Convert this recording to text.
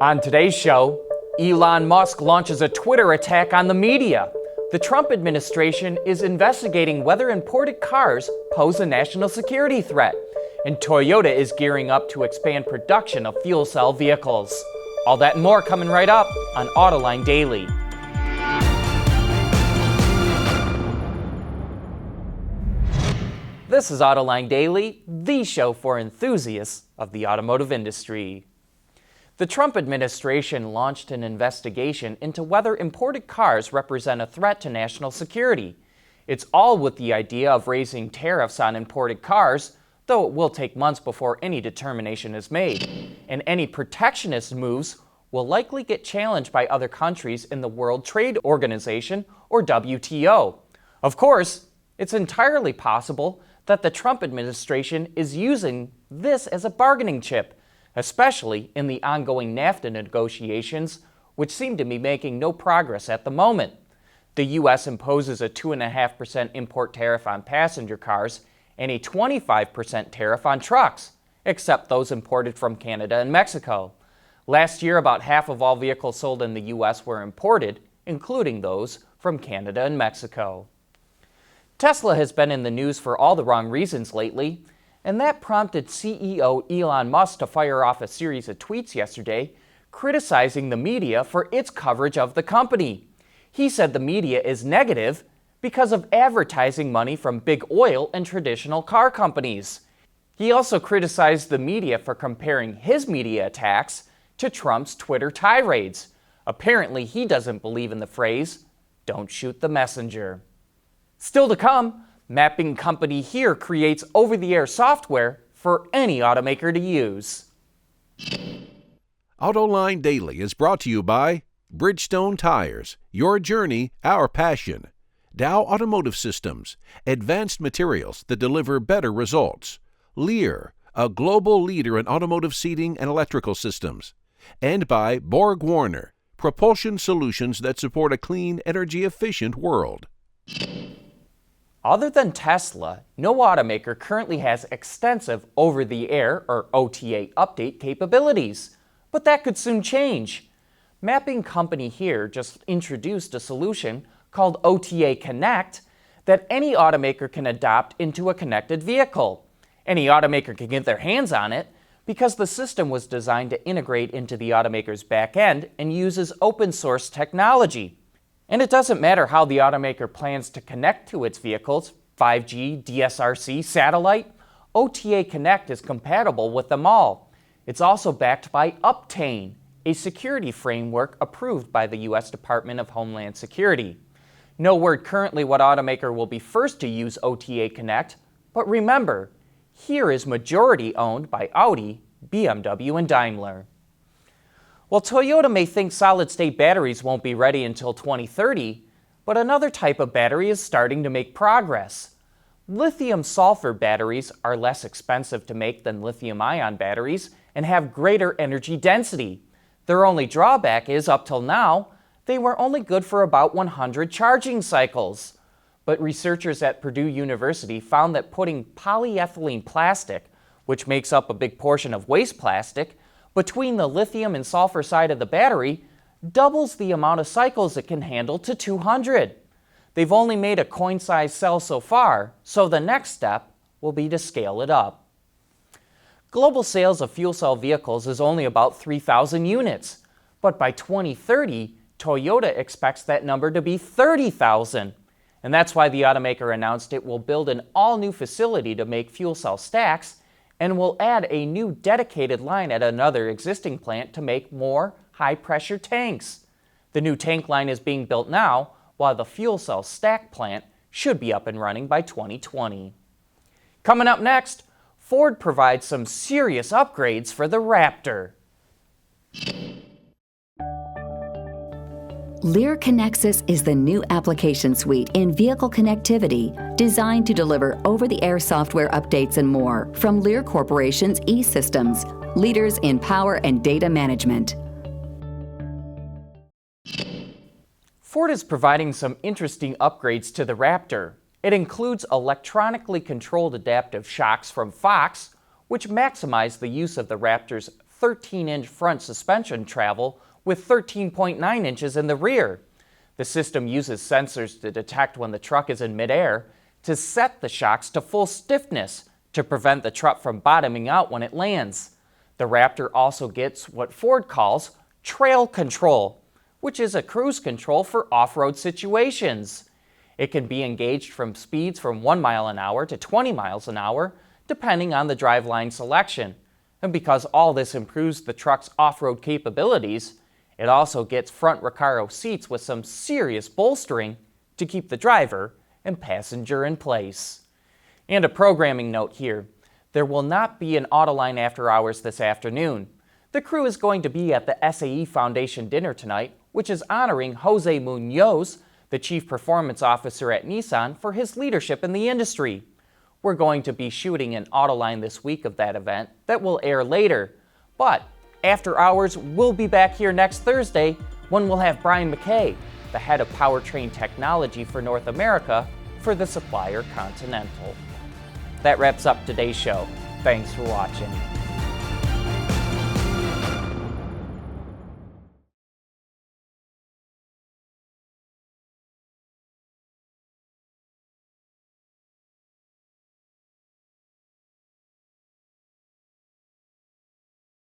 On today's show, Elon Musk launches a Twitter attack on the media. The Trump administration is investigating whether imported cars pose a national security threat. And Toyota is gearing up to expand production of fuel cell vehicles. All that and more coming right up on Autoline Daily. This is Autoline Daily, the show for enthusiasts of the automotive industry. The Trump administration launched an investigation into whether imported cars represent a threat to national security. It's all with the idea of raising tariffs on imported cars, though it will take months before any determination is made. And any protectionist moves will likely get challenged by other countries in the World Trade Organization, or WTO. Of course, it's entirely possible that the Trump administration is using this as a bargaining chip, especially in the ongoing NAFTA negotiations, which seem to be making no progress at the moment. The U.S. imposes a 2.5% import tariff on passenger cars and a 25% tariff on trucks, except those imported from Canada and Mexico. Last year, about half of all vehicles sold in the U.S. were imported, including those from Canada and Mexico. Tesla has been in the news for all the wrong reasons lately, and that prompted CEO Elon Musk to fire off a series of tweets yesterday criticizing the media for its coverage of the company. He said the media is negative because of advertising money from big oil and traditional car companies. He also criticized the media for comparing his media attacks to Trump's Twitter tirades. Apparently, he doesn't believe in the phrase, "Don't shoot the messenger." Still to come, mapping company here creates over-the-air software for any automaker to use. Autoline Daily is brought to you by Bridgestone Tires, your journey, our passion. Dow Automotive Systems, advanced materials that deliver better results. Lear, a global leader in automotive seating and electrical systems. And by Borg-Warner, propulsion solutions that support a clean, energy-efficient world. Other than Tesla, no automaker currently has extensive over-the-air or OTA update capabilities. But that could soon change. Mapping company here just introduced a solution called OTA Connect that any automaker can adopt into a connected vehicle. Any automaker can get their hands on it because the system was designed to integrate into the automaker's back end and uses open source technology. And it doesn't matter how the automaker plans to connect to its vehicles, 5G, DSRC, satellite, OTA Connect is compatible with them all. It's also backed by Optane, a security framework approved by the U.S. Department of Homeland Security. No word currently what automaker will be first to use OTA Connect, but remember, here is majority owned by Audi, BMW, and Daimler. Well, Toyota may think solid-state batteries won't be ready until 2030, but another type of battery is starting to make progress. Lithium-sulfur batteries are less expensive to make than lithium-ion batteries and have greater energy density. Their only drawback is, up till now, they were only good for about 100 charging cycles. But researchers at Purdue University found that putting polyethylene plastic, which makes up a big portion of waste plastic, between the lithium and sulfur side of the battery doubles the amount of cycles it can handle to 200. They've only made a coin-sized cell so far, so the next step will be to scale it up. Global sales of fuel cell vehicles is only about 3,000 units, but by 2030, Toyota expects that number to be 30,000. And that's why the automaker announced it will build an all-new facility to make fuel cell stacks and will add a new dedicated line at another existing plant to make more high-pressure tanks. The new tank line is being built now, while the fuel cell stack plant should be up and running by 2020. Coming up next, Ford provides some serious upgrades for the Raptor. Lear Connexus is the new application suite in vehicle connectivity designed to deliver over-the-air software updates and more from Lear Corporation's E-Systems, leaders in power and data management. Ford is providing some interesting upgrades to the Raptor. It includes electronically controlled adaptive shocks from Fox, which maximize the use of the Raptor's 13-inch front suspension travel with 13.9 inches in the rear. The system uses sensors to detect when the truck is in midair to set the shocks to full stiffness to prevent the truck from bottoming out when it lands. The Raptor also gets what Ford calls trail control, which is a cruise control for off-road situations. It can be engaged from speeds from 1 mile an hour to 20 miles an hour, depending on the driveline selection. And because all this improves the truck's off-road capabilities, it also gets front Recaro seats with some serious bolstering to keep the driver and passenger in place. And a programming note here. There will not be an Autoline After Hours this afternoon. The crew is going to be at the SAE Foundation dinner tonight, which is honoring Jose Munoz, the Chief Performance Officer at Nissan, for his leadership in the industry. We're going to be shooting an Autoline this week of that event that will air later. But After Hours will be back here next Thursday when we'll have Brian McKay, the head of powertrain technology for North America for the supplier Continental. That wraps up today's show. Thanks for watching.